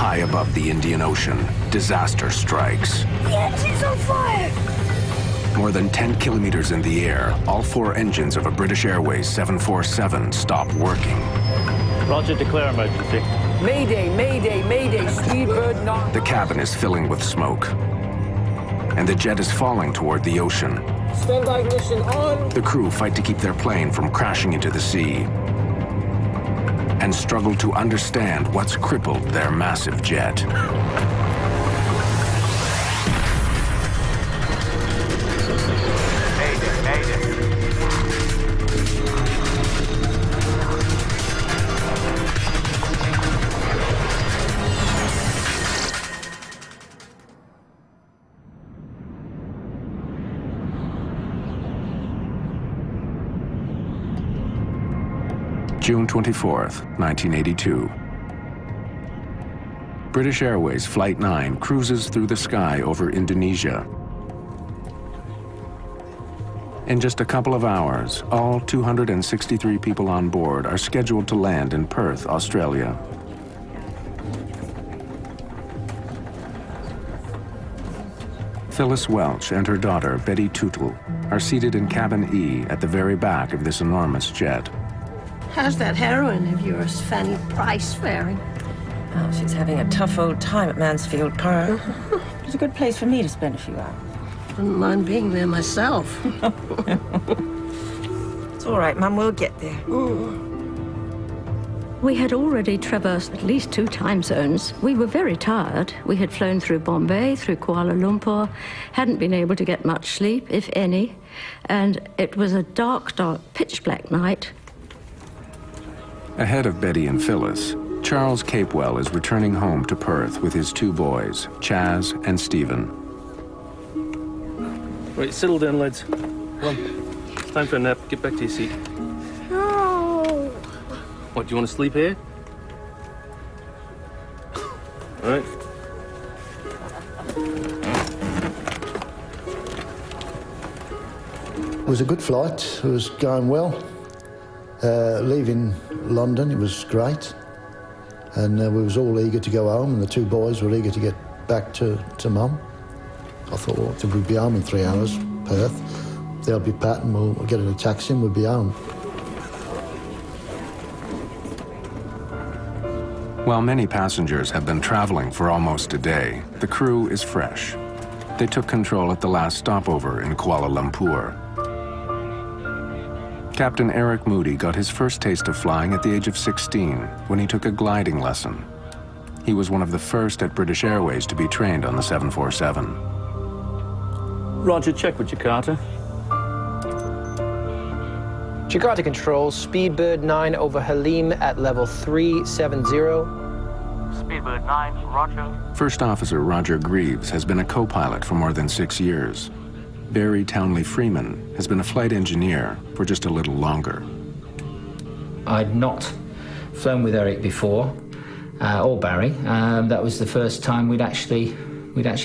High above the Indian Ocean, disaster strikes. The engine's on fire! More than 10 kilometers in the air, all 4 engines of a British Airways 747 stop working. Roger, declare emergency. Mayday, mayday, mayday, Speedbird 9. The cabin is filling with smoke, and the jet is falling toward the ocean. Standby ignition on. The crew fight to keep their plane from crashing into the sea and struggle to understand what's crippled their massive jet. Mayday, mayday. June 24th, 1982. British Airways Flight 9 cruises through the sky over Indonesia. In just a couple of hours, all 263 people on board are scheduled to land in Perth, Australia. Phyllis Welch and her daughter, Betty Tootle, are seated in cabin E at the very back of this enormous jet. How's that heroine of yours, Fanny Price, faring? Oh, she's having a tough old time at Mansfield Park. It's a good place for me to spend a few hours. Wouldn't mind being there myself. It's all right, Mum, we'll get there. We had already traversed at least 2 time zones. We were very tired. We had flown through Bombay, through Kuala Lumpur, hadn't been able to get much sleep, if any, and it was a dark, dark, pitch-black night. Ahead of Betty and Phyllis, Charles Capewell is returning home to Perth with his 2 boys, Chaz and Stephen. Right, settle down, lads. Come on. It's time for a nap. Get back to your seat. No. What, do you want to sleep here? All right. It was a good flight. It was going well. Leaving London, it was great. And we was all eager to go home, and the 2 boys were eager to get back to Mum. I thought, well, we'd be home in 3 hours, Perth. They'll be pat and we'll get in a taxi and we'll be home. While many passengers have been traveling for almost a day, the crew is fresh. They took control at the last stopover in Kuala Lumpur. Captain Eric Moody got his first taste of flying at the age of 16 when he took a gliding lesson. He was one of the first at British Airways to be trained on the 747. Roger, check with Jakarta. Jakarta Control, Speedbird 9 over Halim at level 370. Speedbird 9, Roger. First Officer Roger Greaves has been a co-pilot for more than 6 years. Barry Townley Freeman has been a flight engineer for just a little longer. I'd not flown with Eric before, or Barry. That was the first time we'd actually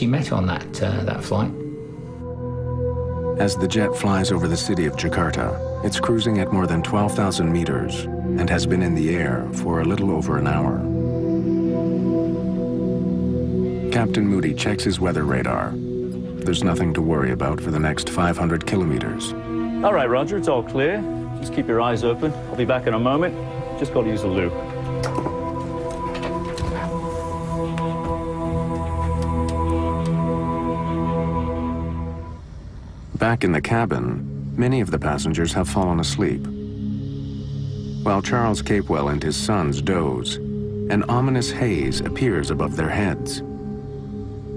met on that flight. As the jet flies over the city of Jakarta, it's cruising at more than 12,000 meters and has been in the air for a little over an hour. Captain Moody checks his weather radar. There's nothing to worry about for the next 500 kilometers. All right, Roger, it's all clear. Just keep your eyes open. I'll be back in a moment. Just got to use the loo. Back in the cabin, many of the passengers have fallen asleep. While Charles Capewell and his sons doze, an ominous haze appears above their heads.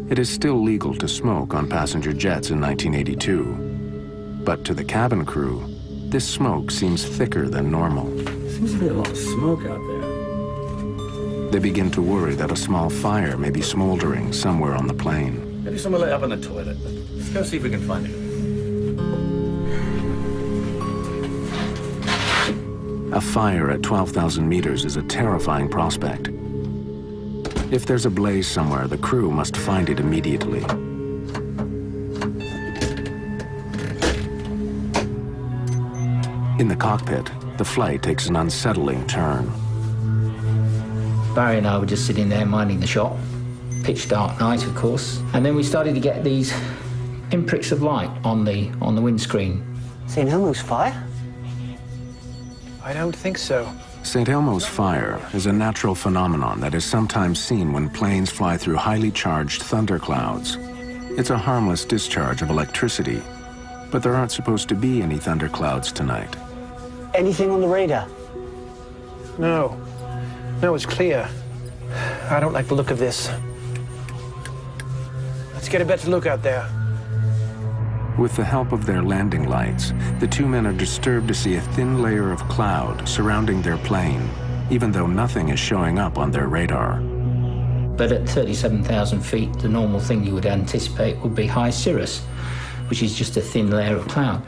It is still legal to smoke on passenger jets in 1982. But to the cabin crew, this smoke seems thicker than normal. Seems to be a lot of smoke out there. They begin to worry that a small fire may be smoldering somewhere on the plane. Maybe someone lit up in the toilet. Let's go see if we can find it. A fire at 12,000 meters is a terrifying prospect. If there's a blaze somewhere, the crew must find it immediately. In the cockpit, the flight takes an unsettling turn. Barry and I were just sitting there minding the shop. Pitch dark night, of course. And then we started to get these pinpricks of light on the windscreen. St. Elmo's fire? I don't think so. St. Elmo's fire is a natural phenomenon that is sometimes seen when planes fly through highly charged thunderclouds. It's a harmless discharge of electricity, but there aren't supposed to be any thunderclouds tonight. Anything on the radar? No. No, it's clear. I don't like the look of this. Let's get a better look out there. With the help of their landing lights, the two men are disturbed to see a thin layer of cloud surrounding their plane, even though nothing is showing up on their radar. But at 37,000 feet, the normal thing you would anticipate would be high cirrus, which is just a thin layer of cloud.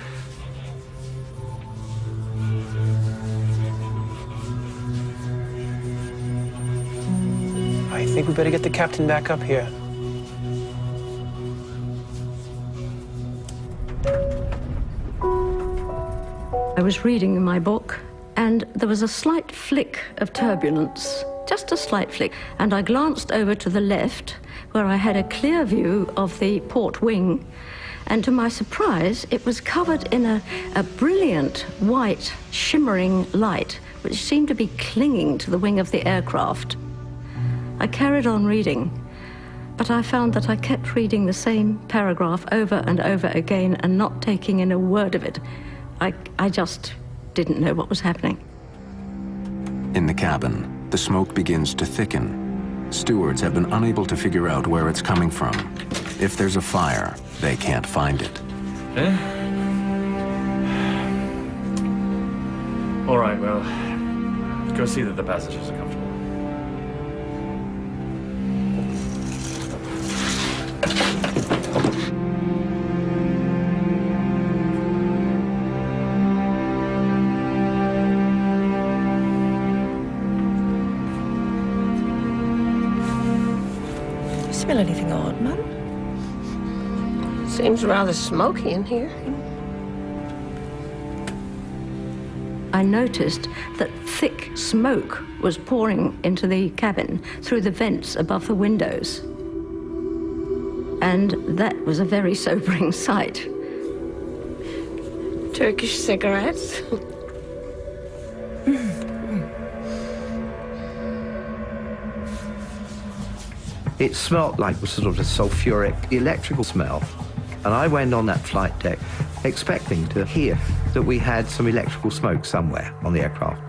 I think we better get the captain back up here. I was reading in my book, and there was a slight flick of turbulence, just a slight flick, and I glanced over to the left, where I had a clear view of the port wing, and to my surprise, it was covered in a brilliant, white, shimmering light, which seemed to be clinging to the wing of the aircraft. I carried on reading, but I found that I kept reading the same paragraph over and over again and not taking in a word of it. I just didn't know what was happening. In the cabin, the smoke begins to thicken. Stewards have been unable to figure out where it's coming from. If there's a fire, they can't find it. Eh? All right, well, go see that the passengers are comfortable. Smell anything odd, Mum? Seems rather smoky in here. I noticed that thick smoke was pouring into the cabin through the vents above the windows. And that was a very sobering sight. Turkish cigarettes. It smelt like sort of a sulfuric electrical smell. And I went on that flight deck expecting to hear that we had some electrical smoke somewhere on the aircraft.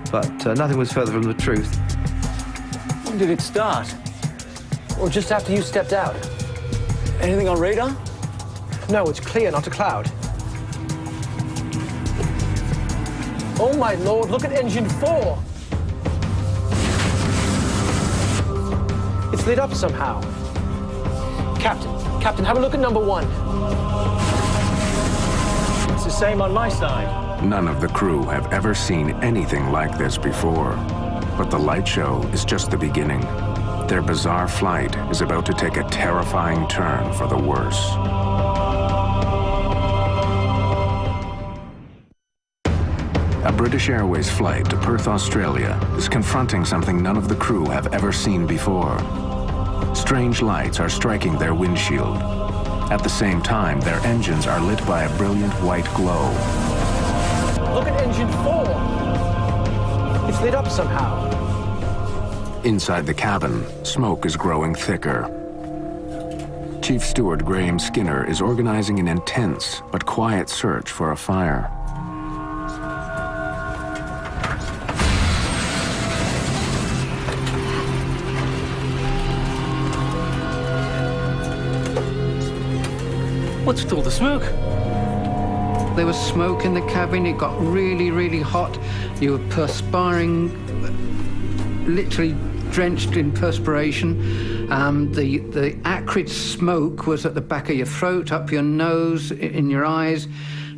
But nothing was further from the truth. When did it start? Or just after you stepped out. Anything on radar? No, it's clear, not a cloud. Oh my lord, look at engine 4! It's lit up somehow. Captain, have a look at number 1. It's the same on my side. None of the crew have ever seen anything like this before. But the light show is just the beginning. Their bizarre flight is about to take a terrifying turn for the worse. A British Airways flight to Perth, Australia is confronting something none of the crew have ever seen before. Strange lights are striking their windshield. At the same time, their engines are lit by a brilliant white glow. Look at engine 4! It's lit up somehow. Inside the cabin, smoke is growing thicker. Chief Steward Graham Skinner is organizing an intense but quiet search for a fire. What's with all the smoke? There was smoke in the cabin. It got really, really hot. You were perspiring, literally drenched in perspiration. The acrid smoke was at the back of your throat, up your nose, in your eyes,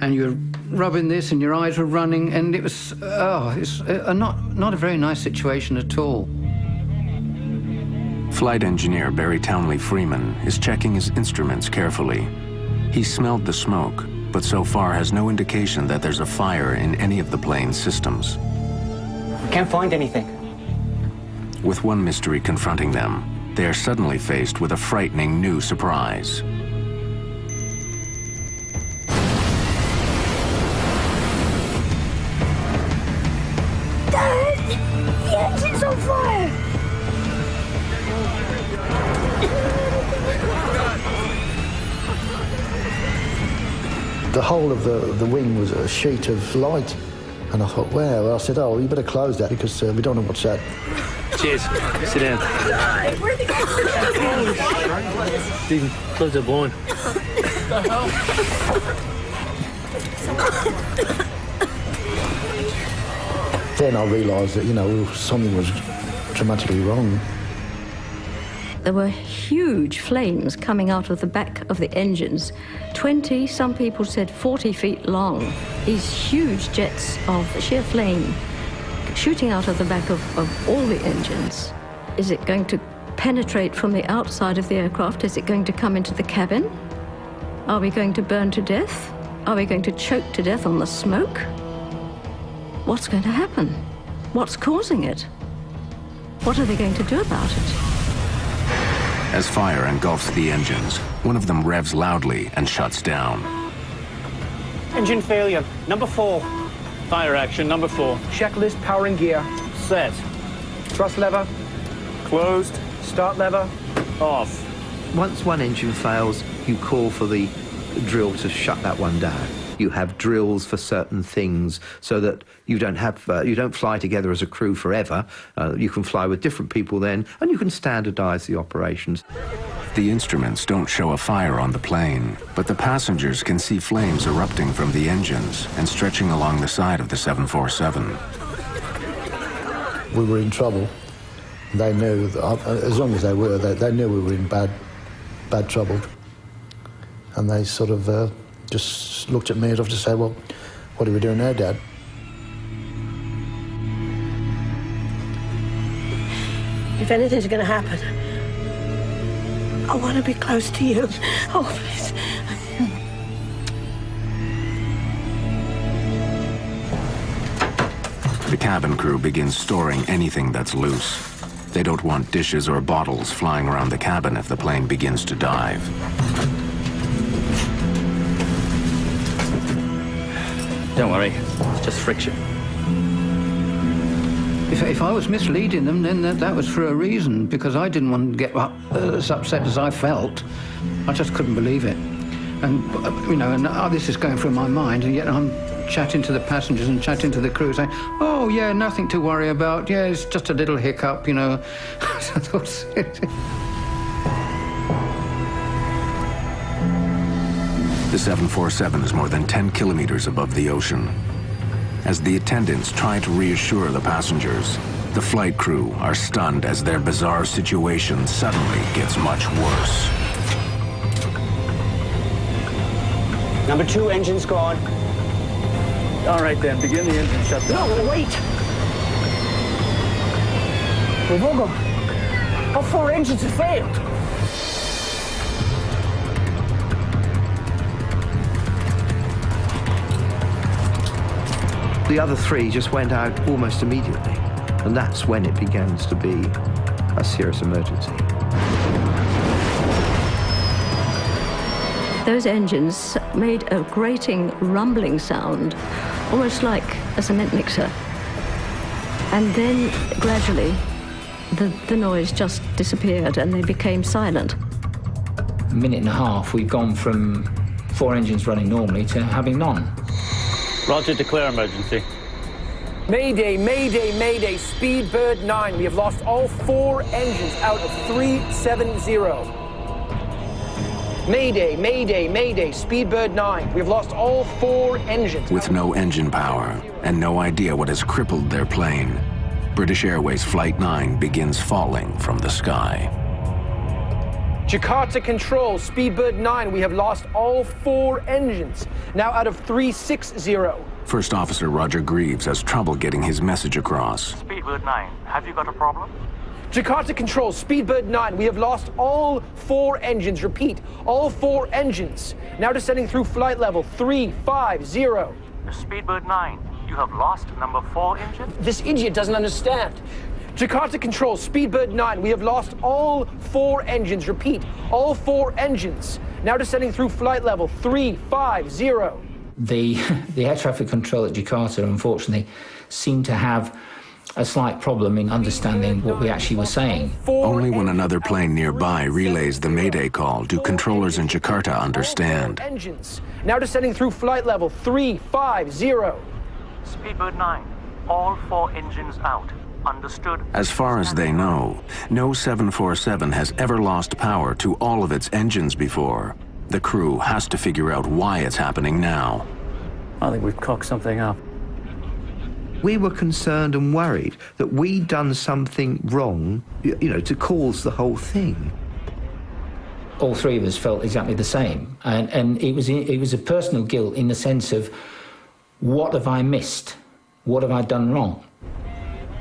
and you were rubbing this and your eyes were running, and it was, it's not a very nice situation at all. Flight engineer Barry Townley Freeman is checking his instruments carefully. He smelled the smoke, but so far has no indication that there's a fire in any of the plane's systems. We can't find anything. With one mystery confronting them, they are suddenly faced with a frightening new surprise. Dad! The engine's on fire! The whole of the wing was a sheet of light. And I thought, wow. I said, oh, you better close that because we don't know what's that. Cheers. Sit down. Stephen, close the blind. Then I realised that, you know, something was dramatically wrong. There were huge flames coming out of the back of the engines, 20, some people said 40 feet long. These huge jets of sheer flame shooting out of the back of all the engines. Is it going to penetrate from the outside of the aircraft? Is it going to come into the cabin? Are we going to burn to death? Are we going to choke to death on the smoke? What's going to happen? What's causing it? What are they going to do about it? As fire engulfs the engines, one of them revs loudly and shuts down. Engine failure, number 4. Fire action, number 4. Checklist powering gear. Set. Thrust lever. Closed. Start lever. Off. Once one engine fails, you call for the drill to shut that one down. You have drills for certain things so that you don't fly together as a crew forever. You can fly with different people then, and you can standardize the operations. The instruments don't show a fire on the plane, but the passengers can see flames erupting from the engines and stretching along the side of the 747. We were in trouble. They knew, as long as they were, they knew we were in bad trouble. And they sort of just looked at me and I just said, well, what are we doing now, Dad? If anything's going to happen, I want to be close to you. Oh, please. The cabin crew begins storing anything that's loose. They don't want dishes or bottles flying around the cabin if the plane begins to dive. Don't worry, it's just friction. If I was misleading them, then that was for a reason, because I didn't want to get as upset as I felt. I just couldn't believe it. And, you know, this is going through my mind, and yet I'm chatting to the passengers and chatting to the crew, saying, oh, yeah, nothing to worry about. Yeah, it's just a little hiccup, you know. The 747 is more than 10 kilometers above the ocean. As the attendants try to reassure the passengers, the flight crew are stunned as their bizarre situation suddenly gets much worse. Number 2 engine's gone. All right then, begin the engine shutdown. No, wait. We've all gone. All 4 engines have failed. The other 3 just went out almost immediately, and that's when it begins to be a serious emergency. Those engines made a grating, rumbling sound, almost like a cement mixer. And then, gradually, the noise just disappeared and they became silent. A minute and a half, we've gone from 4 engines running normally to having none. Roger, declare emergency. Mayday, mayday, mayday, Speedbird 9. We have lost all 4 engines out of 370. Mayday, mayday, mayday, Speedbird 9. We have lost all 4 engines. With no engine power and no idea what has crippled their plane, British Airways Flight 9 begins falling from the sky. Jakarta Control, Speedbird 9. We have lost all 4 engines, now out of 360. First Officer Roger Greaves has trouble getting his message across. Speedbird 9, have you got a problem? Jakarta Control, Speedbird 9. We have lost all 4 engines. Repeat, all 4 engines. Now descending through flight level 350. Speedbird 9, you have lost number 4 engine? This idiot doesn't understand. Jakarta Control, Speedbird 9, we have lost all 4 engines. Repeat, all 4 engines. Now descending through flight level 350. The air traffic control at Jakarta, unfortunately, seemed to have a slight problem in understanding what we actually were saying. Only when another plane nearby relays the Mayday call do controllers in Jakarta understand. Engines. Now descending through flight level 350. Speedbird 9, all 4 engines out. Understood? As far as they know, no 747 has ever lost power to all of its engines before. The crew has to figure out why it's happening now. I think we've cocked something up. We were concerned and worried that we'd done something wrong, you know, to cause the whole thing. All 3 of us felt exactly the same, and it was a personal guilt in the sense of, what have I missed? What have I done wrong?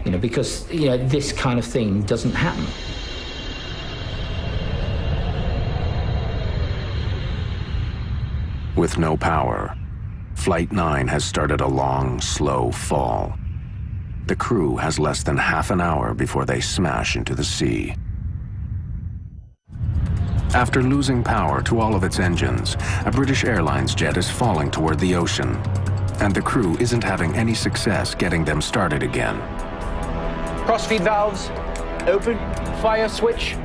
You know, because, you know, this kind of thing doesn't happen. With no power, Flight 9 has started a long, slow fall. The crew has less than half an hour before they smash into the sea. After losing power to all of its engines, a British Airlines jet is falling toward the ocean, and the crew isn't having any success getting them started again. Crossfeed valves, open, fire switch,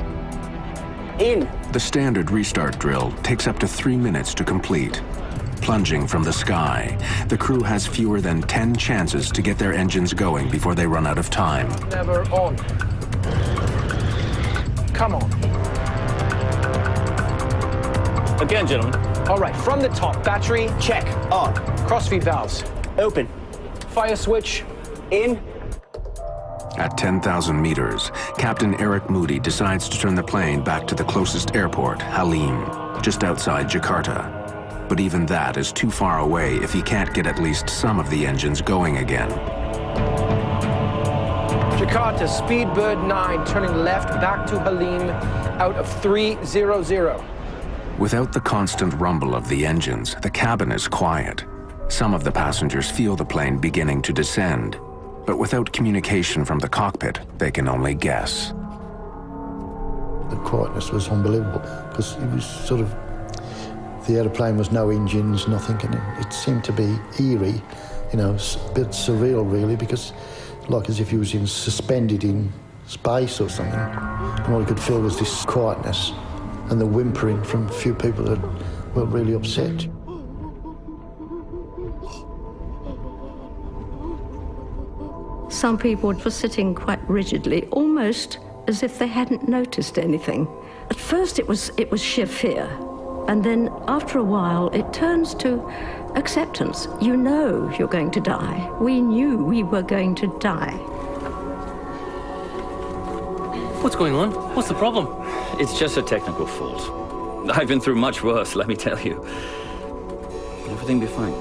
in. The standard restart drill takes up to 3 minutes to complete. Plunging from the sky, the crew has fewer than 10 chances to get their engines going before they run out of time. Never on. Come on. Again, gentlemen. All right, from the top, battery, check, on. Crossfeed valves, open. Fire switch, in. At 10,000 meters, Captain Eric Moody decides to turn the plane back to the closest airport, Halim, just outside Jakarta. But even that is too far away if he can't get at least some of the engines going again. Jakarta, Speedbird 9, turning left back to Halim, out of 300. Without the constant rumble of the engines, the cabin is quiet. Some of the passengers feel the plane beginning to descend, but without communication from the cockpit, they can only guess. The quietness was unbelievable, because it was sort of, the aeroplane was no engines, nothing, and it seemed to be eerie, you know, a bit surreal really, because like as if he was suspended in space or something. And all you could feel was this quietness and the whimpering from a few people that were really upset. Some people were sitting quite rigidly, almost as if they hadn't noticed anything. At first it was sheer fear, and then after a while it turns to acceptance. You know you're going to die. We knew we were going to die. What's going on? What's the problem? It's just a technical fault. I've been through much worse, let me tell you. Everything will be fine.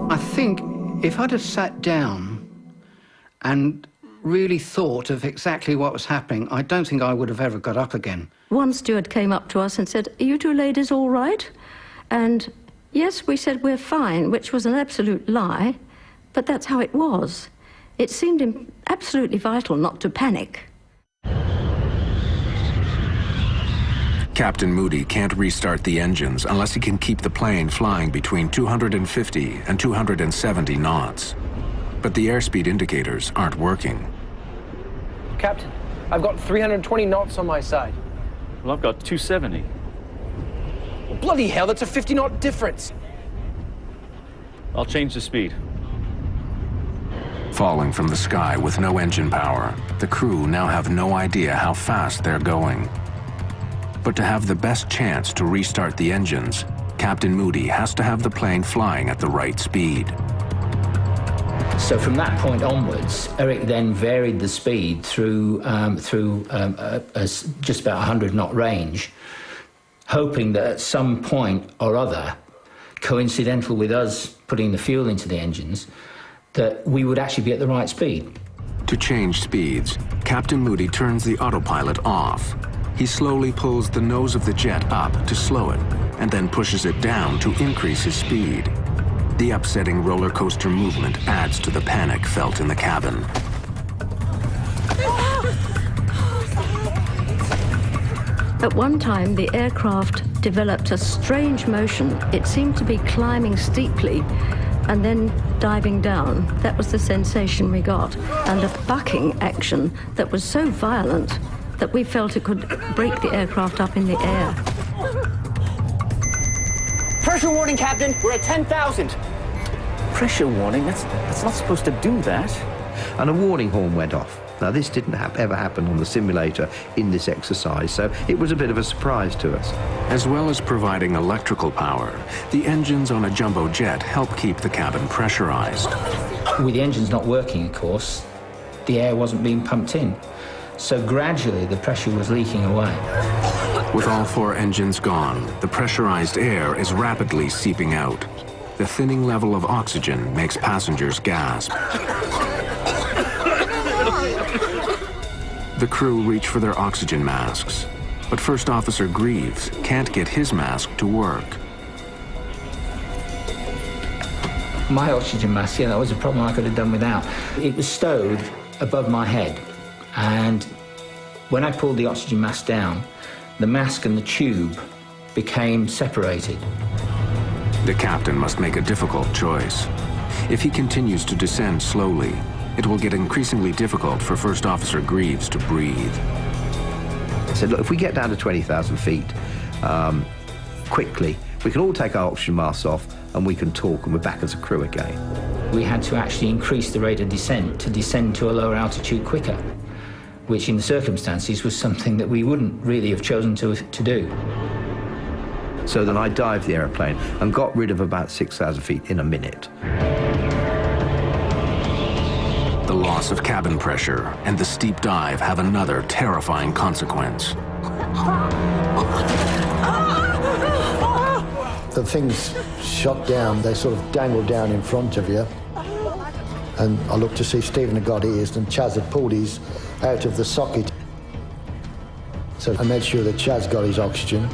I think if I'd have sat down and really thought of exactly what was happening, I don't think I would have ever got up again. One steward came up to us and said, "Are you two ladies all right?" And yes, we said, "We're fine," which was an absolute lie, but that's how it was. It seemed absolutely vital not to panic. Captain Moody can't restart the engines unless he can keep the plane flying between 250 and 270 knots. But the airspeed indicators aren't working. Captain, I've got 320 knots on my side. Well, I've got 270. Well, bloody hell, that's a 50-knot difference. I'll change the speed. Falling from the sky with no engine power, the crew now have no idea how fast they're going. But to have the best chance to restart the engines, Captain Moody has to have the plane flying at the right speed. So from that point onwards, Eric then varied the speed through just about 100-knot range, hoping that at some point or other, coincidental with us putting the fuel into the engines, that we would actually be at the right speed. To change speeds, Captain Moody turns the autopilot off. He slowly pulls the nose of the jet up to slow it, and then pushes it down to increase his speed. The upsetting roller coaster movement adds to the panic felt in the cabin. At one time, the aircraft developed a strange motion. It seemed to be climbing steeply and then diving down. That was the sensation we got. And a bucking action that was so violent that we felt it could break the aircraft up in the air. Pressure warning, Captain. We're at 10,000. Pressure warning? That's not supposed to do that. And a warning horn went off. Now, this didn't ever happen on the simulator in this exercise, so it was a bit of a surprise to us. As well as providing electrical power, the engines on a jumbo jet help keep the cabin pressurized. With the engines not working, of course, the air wasn't being pumped in. So gradually, the pressure was leaking away. With all 4 engines gone, the pressurized air is rapidly seeping out. The thinning level of oxygen makes passengers gasp. The crew reach for their oxygen masks, but First Officer Greaves can't get his mask to work. My oxygen mask, yeah, that was a problem I could have done without. It was stowed above my head, and when I pulled the oxygen mask down, the mask and the tube became separated. The captain must make a difficult choice. If he continues to descend slowly, it will get increasingly difficult for First Officer Greaves to breathe. I said, look, if we get down to 20,000 feet quickly, we can all take our oxygen masks off and we can talk and we're back as a crew again. We had to actually increase the rate of descent to descend to a lower altitude quicker, which in the circumstances was something that we wouldn't really have chosen to do. So then I dived the aeroplane and got rid of about 6,000 feet in a minute. The loss of cabin pressure and the steep dive have another terrifying consequence. The things shot down, they sort of dangled down in front of you. And I looked to see Stephen had got his and Chaz had pulled his out of the socket. So I made sure that Chaz got his oxygen.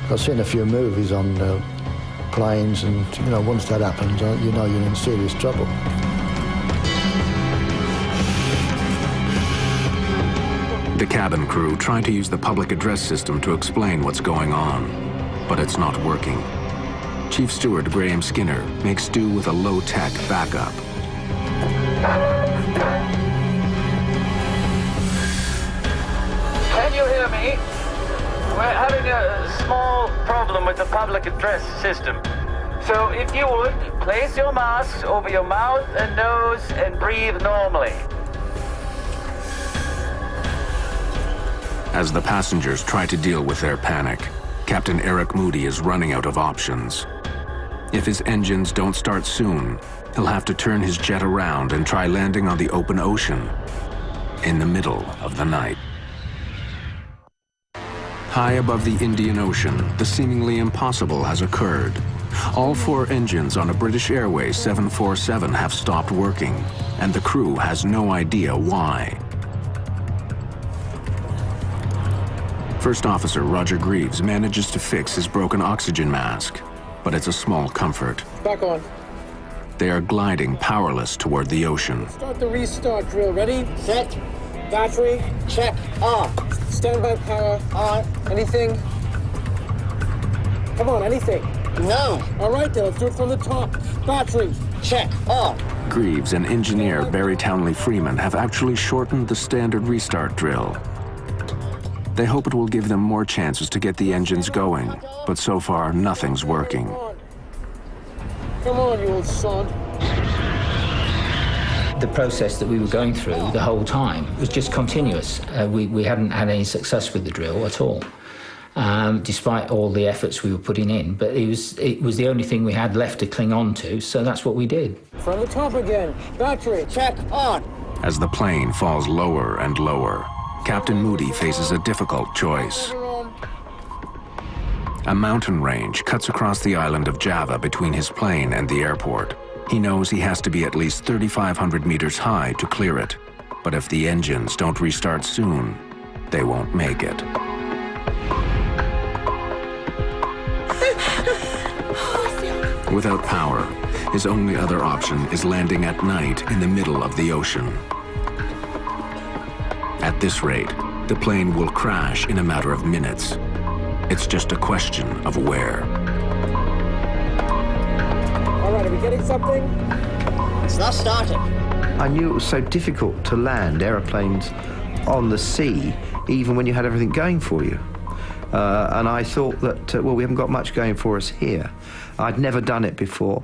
I've seen a few movies on planes, and you know, once that happens, you know you're in serious trouble. The cabin crew try to use the public address system to explain what's going on, but it's not working. Chief Steward Graham Skinner makes do with a low-tech backup. Can you hear me? We're having a small problem with the public address system. So if you would, place your masks over your mouth and nose and breathe normally. As the passengers try to deal with their panic, Captain Eric Moody is running out of options. If his engines don't start soon, he'll have to turn his jet around and try landing on the open ocean in the middle of the night. High above the Indian Ocean, the seemingly impossible has occurred. All 4 engines on a British Airways 747 have stopped working, and the crew has no idea why. First Officer Roger Greaves manages to fix his broken oxygen mask, but it's a small comfort. Back on. They are gliding powerless toward the ocean. Start the restart drill. Ready? Set. Battery. Check. On. Standby power. On. Anything? Come on, anything. No. All right, then, let's do it from the top. Battery. Check. On. Greaves and engineer Barry Townley Freeman have actually shortened the standard restart drill. They hope it will give them more chances to get the engines going, but so far, nothing's working. Come on, you old son. The process that we were going through the whole time was just continuous. We hadn't had any success with the drill at all, despite all the efforts we were putting in. But it was the only thing we had left to cling on to, so that's what we did. From the top again. Battery. Check. On. As the plane falls lower and lower, Captain Moody faces a difficult choice. A mountain range cuts across the island of Java between his plane and the airport. He knows he has to be at least 3,500 meters high to clear it. But if the engines don't restart soon, they won't make it. Without power, his only other option is landing at night in the middle of the ocean. At this rate, the plane will crash in a matter of minutes. It's just a question of where. All right, are we getting something? It's not starting. I knew it was so difficult to land aeroplanes on the sea, even when you had everything going for you. And I thought that, well, we haven't got much going for us here. I'd never done it before.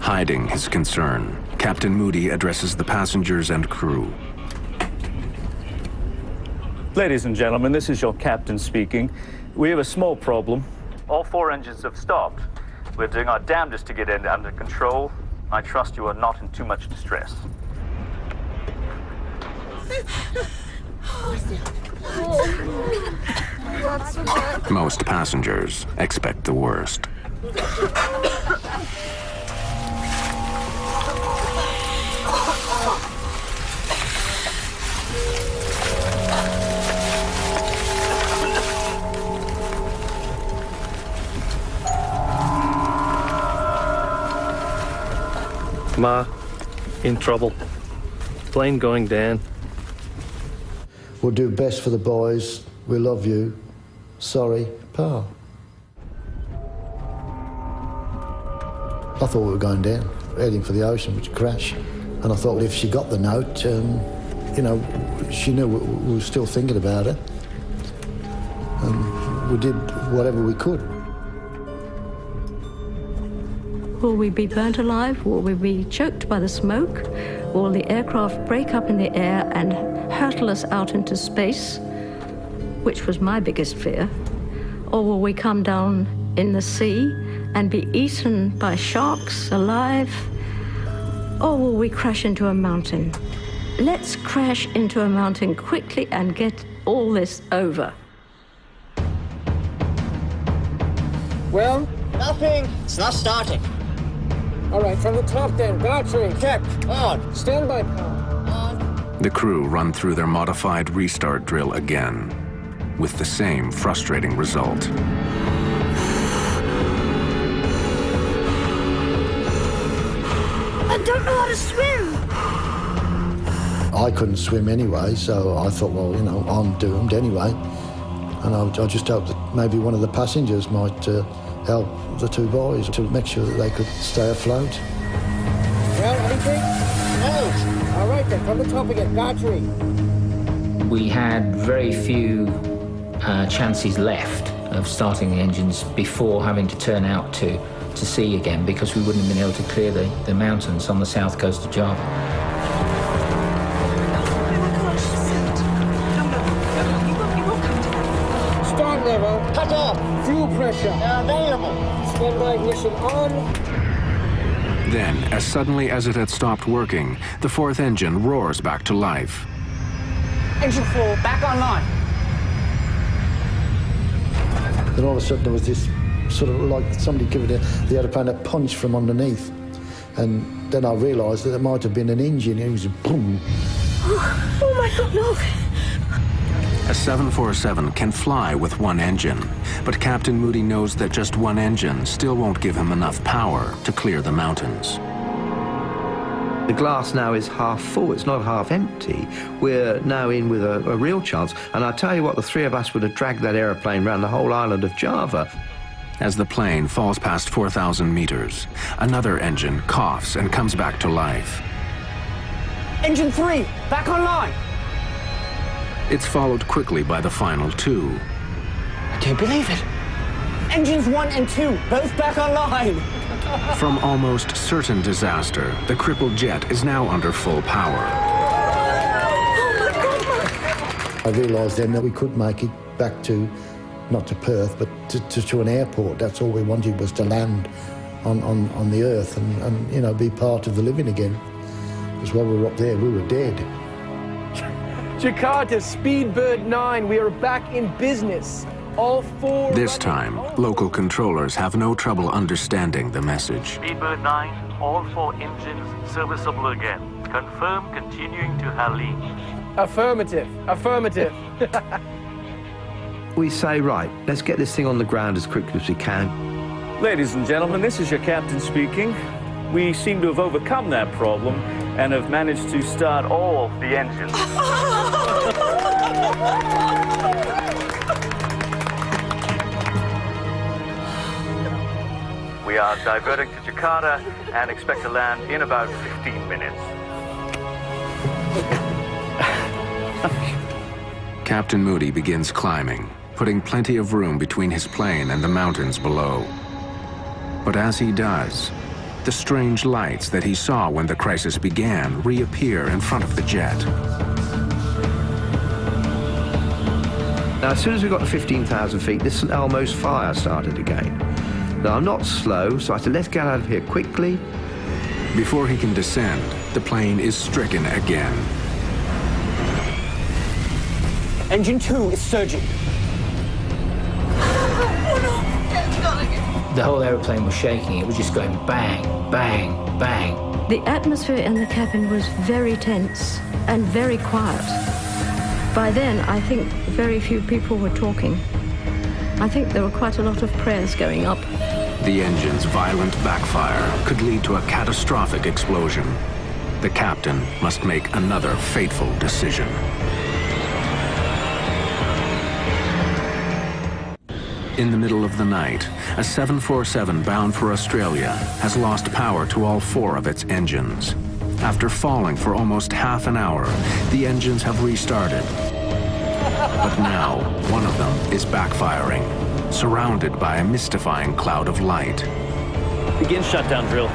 Hiding his concern, Captain Moody addresses the passengers and crew. Ladies and gentlemen, this is your captain speaking. We have a small problem. All 4 engines have stopped. We're doing our damnedest to get it under control. I trust you are not in too much distress. Most passengers expect the worst. Ma, in trouble. Plane going down. We'll do best for the boys. We love you. Sorry, Pa. I thought we were going down, heading for the ocean, which crashed. And I thought if she got the note, you know, she knew we were still thinking about her. And we did whatever we could. Will we be burnt alive? Will we be choked by the smoke? Will the aircraft break up in the air and hurtle us out into space, which was my biggest fear? Or will we come down in the sea and be eaten by sharks alive? Or will we crash into a mountain? Let's crash into a mountain quickly and get all this over. Well? Nothing. It's not starting. All right, from the top then. Battery. Check. On. Standby power. On. The crew run through their modified restart drill again, with the same frustrating result. I don't know how to swim. I couldn't swim anyway, so I thought, well, you know, I'm doomed anyway. And I just hoped that maybe one of the passengers might help the 2 boys to make sure that they could stay afloat. Well, anything? No. All right then, from the top again. Battery. We had very few chances left of starting the engines before having to turn out to sea again, because we wouldn't have been able to clear the mountains on the south coast of Java. Start level. Cut off. Fuel pressure. Available. Standby ignition on. Then, as suddenly as it had stopped working, the 4th engine roars back to life. Engine 4 back online. Then all of a sudden there was this sort of like somebody giving the aeroplane a punch from underneath. And then I realised that it might have been an engine. It was boom. Oh my God, no. A 747 can fly with 1 engine, but Captain Moody knows that just 1 engine still won't give him enough power to clear the mountains. The glass now is half full, it's not half empty. We're now in with a real chance. And I tell you what, the 3 of us would have dragged that aeroplane around the whole island of Java. As the plane falls past 4,000 meters, another engine coughs and comes back to life. Engine 3, back online. It's followed quickly by the final 2. I can't believe it. Engines 1 and 2, both back online. From almost certain disaster, the crippled jet is now under full power. I realised then that we could make it back to, not to Perth, but to an airport. That's all we wanted, was to land on the earth and you know, be part of the living again. Because while we were up there, we were dead. Jakarta, Speedbird 9, we are back in business. All 4... This time, local controllers have no trouble understanding the message. Speedbird 9, all 4 engines serviceable again. Confirm continuing to Halim. Affirmative. Affirmative. We say, right, let's get this thing on the ground as quickly as we can. Ladies and gentlemen, this is your captain speaking. We seem to have overcome that problem and have managed to start all the engines. We are diverting to Jakarta and expect to land in about 15 minutes. Captain Moody begins climbing, putting plenty of room between his plane and the mountains below. But as he does, the strange lights that he saw when the crisis began reappear in front of the jet. Now, as soon as we got to 15,000 feet, this St. Elmo's fire started again. Now, I'm not slow, so I said, let's get out of here quickly. Before he can descend, the plane is stricken again. Engine 2 is surging. The whole aeroplane was shaking. It was just going bang, bang, bang. The atmosphere in the cabin was very tense and very quiet. By then, I think very few people were talking. I think there were quite a lot of prayers going up. The engine's violent backfire could lead to a catastrophic explosion. The captain must make another fateful decision. In the middle of the night, a 747 bound for Australia has lost power to all 4 of its engines. After falling for almost half an hour, the engines have restarted. But now, one of them is backfiring, surrounded by a mystifying cloud of light. Begin shutdown drill.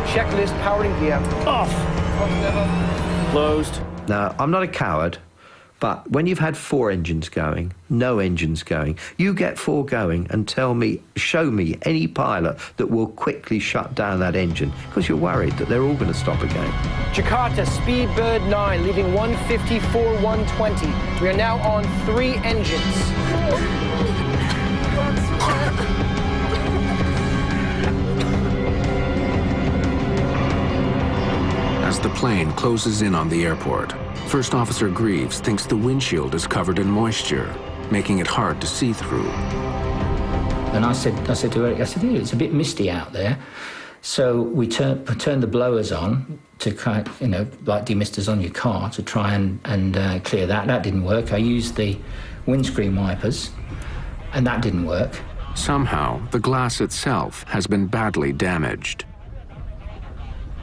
Checklist powering gear. Off. Closed. Now, I'm not a coward, but when you've had 4 engines going, no engines going, you get 4 going and tell me, show me any pilot that will quickly shut down that engine, because you're worried that they're all going to stop again. Jakarta, Speedbird 9, leaving 1:54:120. We are now on 3 engines. As the plane closes in on the airport, First Officer Greaves thinks the windshield is covered in moisture, making it hard to see through. And I said to Eric, yeah, it's a bit misty out there. So we turned the blowers on to kind of, like demisters on your car to try and clear that. That didn't work. I used the windscreen wipers, and that didn't work. Somehow, the glass itself has been badly damaged.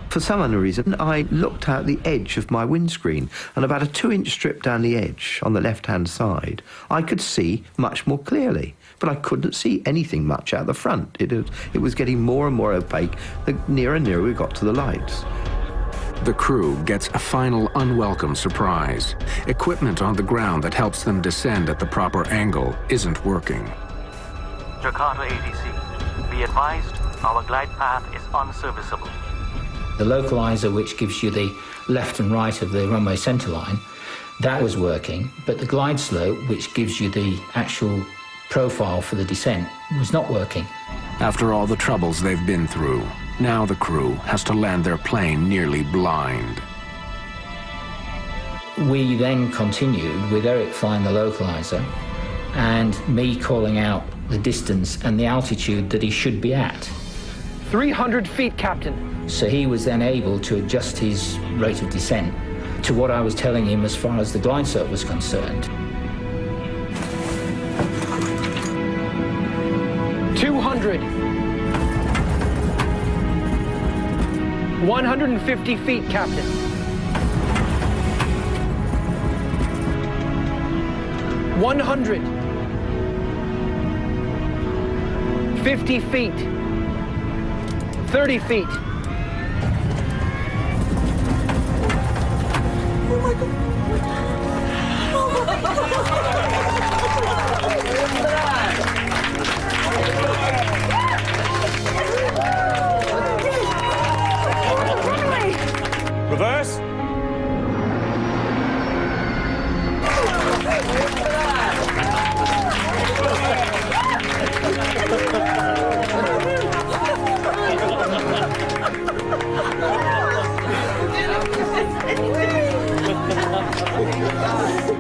For some unknown reason, I looked out the edge of my windscreen, and about a 2-inch strip down the edge on the left-hand side, I could see much more clearly. But I couldn't see anything much out the front. It was getting more and more opaque the nearer and nearer we got to the lights. The crew gets a final unwelcome surprise. Equipment on the ground that helps them descend at the proper angle isn't working. Jakarta ATC, be advised, our glide path is unserviceable. The localizer, which gives you the left and right of the runway centerline, that was working, but the glide slope, which gives you the actual profile for the descent, was not working. After all the troubles they've been through, now the crew has to land their plane nearly blind. We then continued with Eric flying the localizer and me calling out the distance and the altitude that he should be at. 300 feet, Captain. So he was then able to adjust his rate of descent to what I was telling him as far as the glide slope was concerned. 200. 150 feet, Captain. 100. 50 feet. 30 feet. Oh my God. Oh my God. Reverse.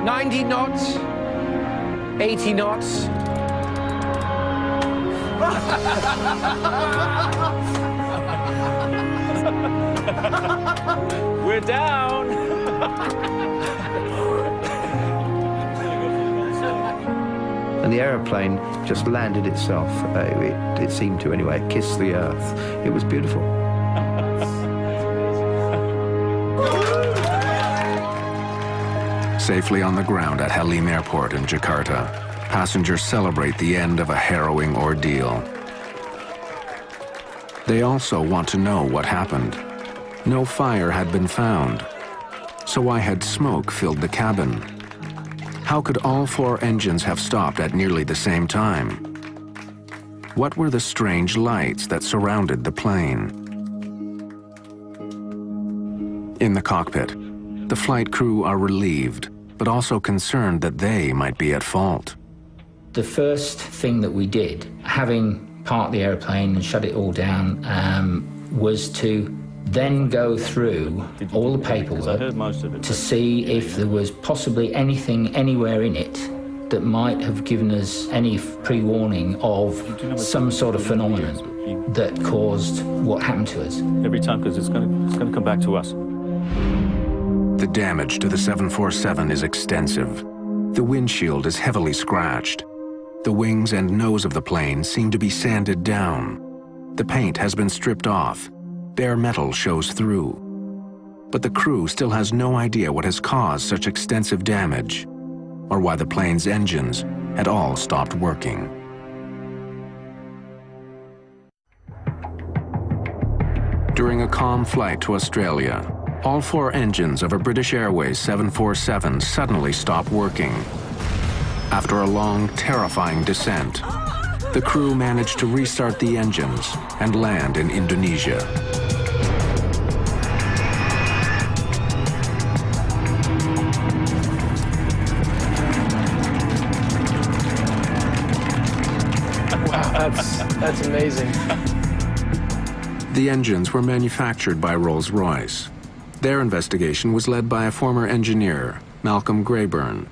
$90 knots, 80 knots, We're down. And the aeroplane just landed itself. It seemed to anyway. It kissed the earth. It was beautiful. Safely on the ground at Halim Airport in Jakarta, passengers celebrate the end of a harrowing ordeal. They also want to know what happened. No fire had been found. So why had smoke filled the cabin? How could all 4 engines have stopped at nearly the same time? What were the strange lights that surrounded the plane? In the cockpit, the flight crew are relieved, but also concerned that they might be at fault. The first thing that we did, having parked the airplane and shut it all down, was to then go through all the paperwork to see if there was possibly anything anywhere in it that might have given us any pre-warning of some sort of phenomenon that caused what happened to us. Every time, because it's going to come back to us. The damage to the 747 is extensive. The windshield is heavily scratched. The wings and nose of the plane seem to be sanded down. The paint has been stripped off. Bare metal shows through. But the crew still has no idea what has caused such extensive damage, or why the plane's engines had all stopped working. During a calm flight to Australia, all 4 engines of a British Airways 747 suddenly stop working. After a long, terrifying descent, the crew managed to restart the engines and land in Indonesia. Wow, that's amazing. The engines were manufactured by Rolls-Royce. Their investigation was led by a former engineer, Malcolm Grayburn.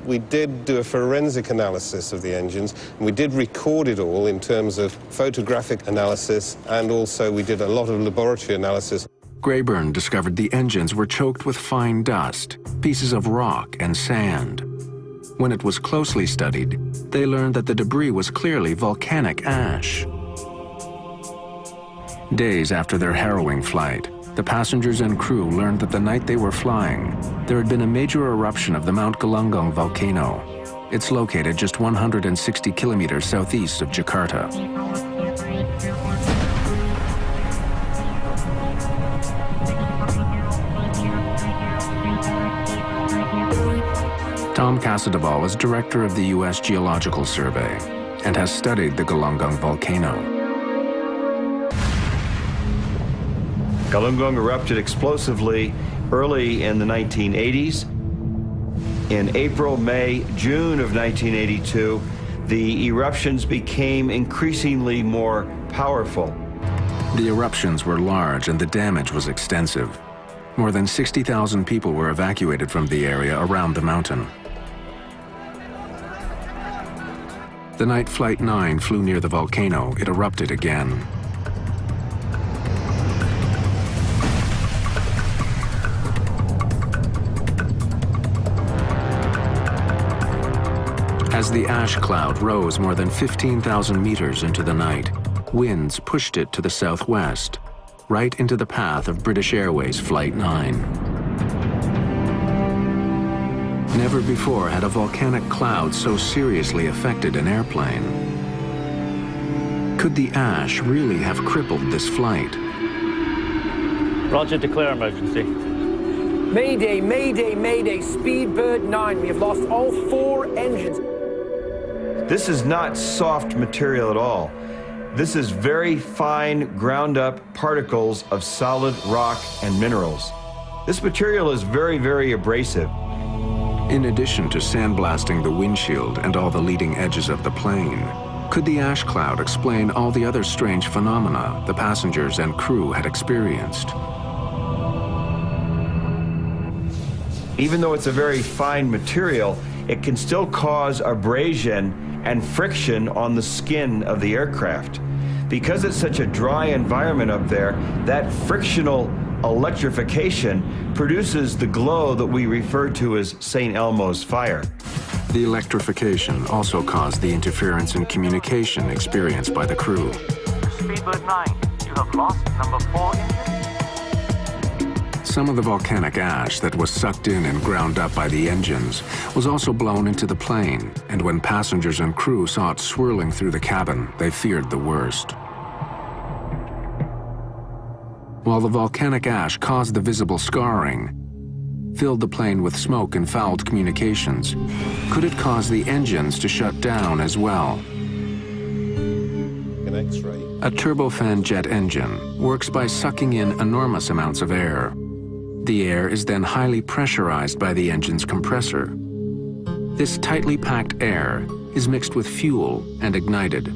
We did do a forensic analysis of the engines, and we did record it all in terms of photographic analysis, and also we did a lot of laboratory analysis. Grayburn discovered the engines were choked with fine dust, pieces of rock and sand. When it was closely studied, they learned that the debris was clearly volcanic ash. Days after their harrowing flight, the passengers and crew learned that the night they were flying, there had been a major eruption of the Mount Galunggung volcano. It's located just 160 kilometers southeast of Jakarta. Tom Casadebal is director of the U.S. Geological Survey and has studied the Galunggung volcano. Galunggung erupted explosively early in the 1980s. In April, May, June of 1982, the eruptions became increasingly more powerful. The eruptions were large and the damage was extensive. More than 60,000 people were evacuated from the area around the mountain. The night Flight 9 flew near the volcano, it erupted again. As the ash cloud rose more than 15,000 meters into the night, winds pushed it to the southwest, right into the path of British Airways Flight 9. Never before had a volcanic cloud so seriously affected an airplane. Could the ash really have crippled this flight? Roger, declare emergency. Mayday, mayday, mayday, Speedbird 9. We have lost all 4 engines. This is not soft material at all. This is very fine, ground-up particles of solid rock and minerals. This material is very, very abrasive. In addition to sandblasting the windshield and all the leading edges of the plane, could the ash cloud explain all the other strange phenomena the passengers and crew had experienced? Even though it's a very fine material, it can still cause abrasion and friction on the skin of the aircraft. Because it's such a dry environment up there, that frictional electrification produces the glow that we refer to as St. Elmo's fire. The electrification also caused the interference in communication experienced by the crew. Speedbird 9, you have lost number 4 engine. Some of the volcanic ash that was sucked in and ground up by the engines was also blown into the plane, and when passengers and crew saw it swirling through the cabin, they feared the worst. While the volcanic ash caused the visible scarring, filled the plane with smoke and fouled communications, could it cause the engines to shut down as well? An X-ray. A turbofan jet engine works by sucking in enormous amounts of air. The air is then highly pressurized by the engine's compressor. This tightly packed air is mixed with fuel and ignited.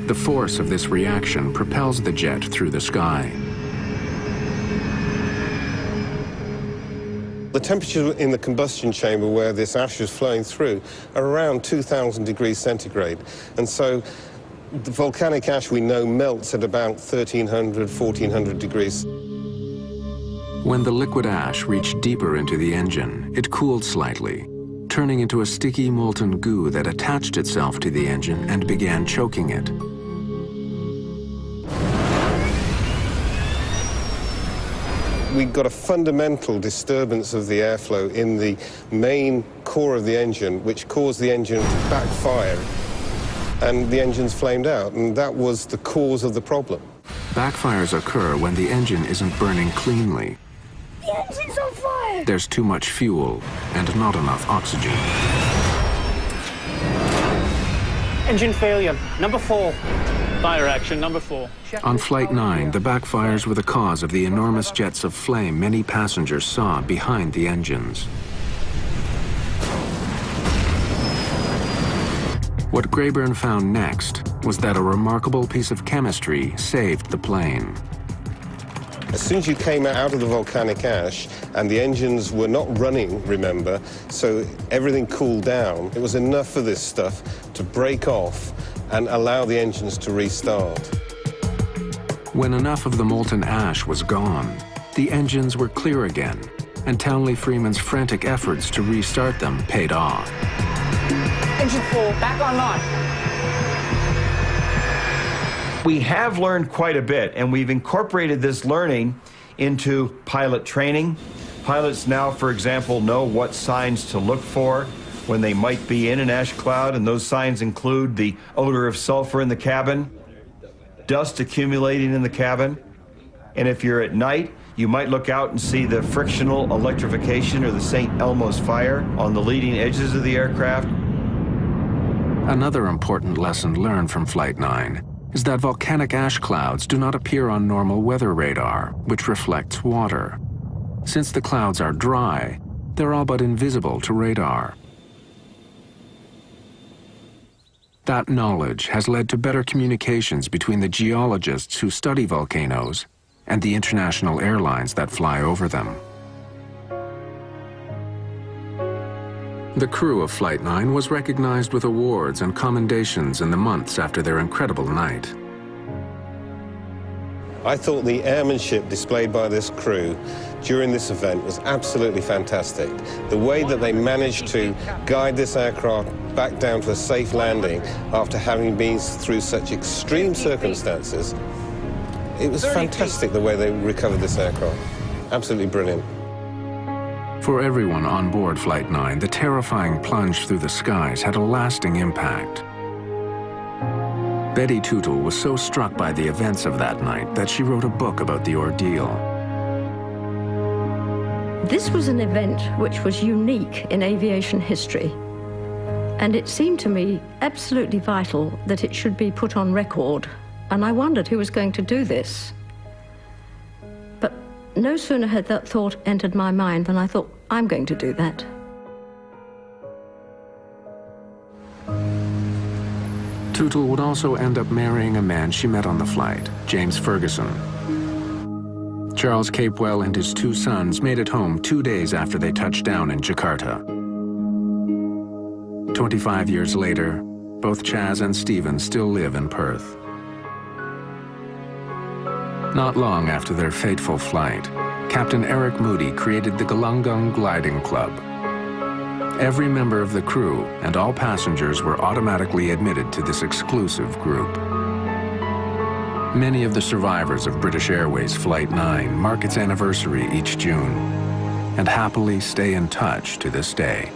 The force of this reaction propels the jet through the sky. The temperature in the combustion chamber where this ash is flowing through are around 2,000 degrees centigrade. And so the volcanic ash we know melts at about 1,300, 1,400 degrees. When the liquid ash reached deeper into the engine, it cooled slightly, turning into a sticky molten goo that attached itself to the engine and began choking it. We got a fundamental disturbance of the airflow in the main core of the engine, which caused the engine to backfire, and the engines flamed out, and that was the cause of the problem. Backfires occur when the engine isn't burning cleanly. The engine's on fire! There's too much fuel and not enough oxygen. Engine failure, number 4. Fire action, number 4. On Flight 9, the backfires were the cause of the enormous jets of flame many passengers saw behind the engines. What Grayburn found next was that a remarkable piece of chemistry saved the plane. As soon as you came out of the volcanic ash, and the engines were not running, remember, so everything cooled down, it was enough for this stuff to break off and allow the engines to restart. When enough of the molten ash was gone, the engines were clear again, and Townley Freeman's frantic efforts to restart them paid off. Engine 4, back online. We have learned quite a bit, and we've incorporated this learning into pilot training. Pilots now, for example, know what signs to look for when they might be in an ash cloud, and those signs include the odor of sulfur in the cabin, dust accumulating in the cabin, and if you're at night, you might look out and see the frictional electrification or the St. Elmo's fire on the leading edges of the aircraft. Another important lesson learned from Flight 9 is that volcanic ash clouds do not appear on normal weather radar, which reflects water. Since the clouds are dry, they're all but invisible to radar. That knowledge has led to better communications between the geologists who study volcanoes and the international airlines that fly over them. The crew of Flight 9 was recognized with awards and commendations in the months after their incredible night. I thought the airmanship displayed by this crew during this event was absolutely fantastic. The way that they managed to guide this aircraft back down to a safe landing after having been through such extreme circumstances, it was fantastic the way they recovered this aircraft. Absolutely brilliant. For everyone on board Flight 9, the terrifying plunge through the skies had a lasting impact. Betty Tootle was so struck by the events of that night that she wrote a book about the ordeal. This was an event which was unique in aviation history, and it seemed to me absolutely vital that it should be put on record, and I wondered who was going to do this. But no sooner had that thought entered my mind than I thought, I'm going to do that. Tootle would also end up marrying a man she met on the flight, James Ferguson. Charles Capewell and his 2 sons made it home 2 days after they touched down in Jakarta. 25 years later, both Chaz and Stephen still live in Perth. Not long after their fateful flight, Captain Eric Moody created the Galungung Gliding Club. Every member of the crew and all passengers were automatically admitted to this exclusive group. Many of the survivors of British Airways Flight 9 mark its anniversary each June and happily stay in touch to this day.